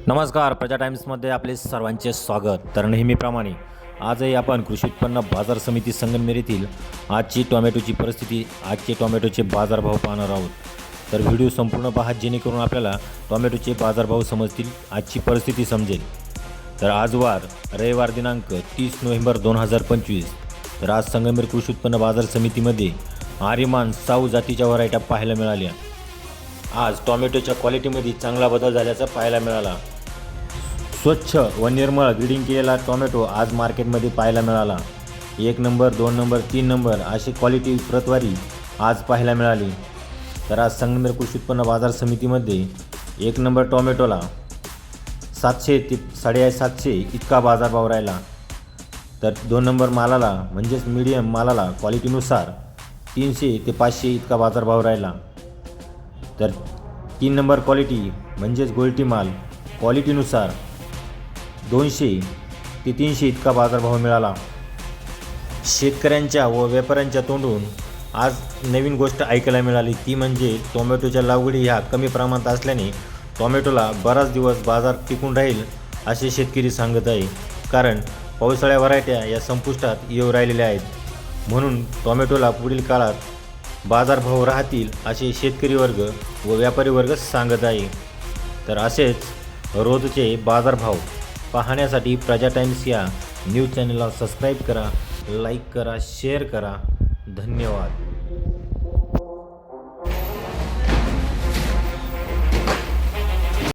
नमस्कार, प्रजा टाइम्समध्ये आपले सर्वांचे स्वागत. तर नेहमीप्रमाणे आजही आपण कृषी उत्पन्न बाजार समिती संगमनेर येथील आजची टोमॅटोची परिस्थिती, आजचे टोमॅटोचे बाजारभाव पाहणार आहोत. तर व्हिडिओ संपूर्ण पहा जेणेकरून आपल्याला टोमॅटोचे बाजारभाव समजतील, आजची परिस्थिती समजेल. तर आज रविवार दिनांक 30 नोव्हेंबर 2025. तर आज संगमनेर कृषी उत्पन्न बाजार समितीमध्ये आर्यमान साऊ जातीच्या व्हरायट्या पाहायला मिळाल्या. आज टोमॅटोच्या क्वालिटीमध्ये चांगला बदल झाल्याचा पाहायला मिळाला. स्वच्छ व निर्मळ ग्रेडिंग केलेला टोमॅटो आज मार्केटमध्ये पाहायला मिळाला. 1 नंबर, 2 नंबर, 3 नंबर अशी क्वालिटी प्रतवारी आज पाहायला मिळाली. तर आज संगमनेर कृषी उत्पन्न बाजार समितीमध्ये 1 नंबर टोमॅटोला 700 ते 750 इतका बाजारभाव राहिला. तर 2 नंबर मालाला म्हणजेच मीडियम मालाला क्वालिटीनुसार 300 ते 500 इतका बाजारभाव राहिला. तर 3 नंबर क्वालिटी म्हणजेच गोल्टी माल क्वालिटीनुसार 200 ते 300 इतका बाजारभाव मिळाला. शेतकऱ्यांच्या व व्यापाऱ्यांच्या तोंडून आज नवीन गोष्ट ऐकायला मिळाली, ती म्हणजे टोमॅटोच्या लागवडी ह्या कमी प्रमाणात असल्याने टोमॅटोला बराच दिवस बाजार टिकून राहील असे शेतकरी सांगत आहे. कारण पावसाळ्या व्हरायट्या या संपुष्टात येऊ राहिलेल्या आहेत, म्हणून टोमॅटोला पुढील काळात बाजारभाव राहतील असे शेतकरी वर्ग व व्यापारी वर्ग सांगत आहे. तर असेच रोजचे बाजारभाव पाहण्यासाठी प्रजा टाइम्स या न्यूज चॅनलला सबस्क्राईब करा, लाईक करा, शेअर करा. धन्यवाद.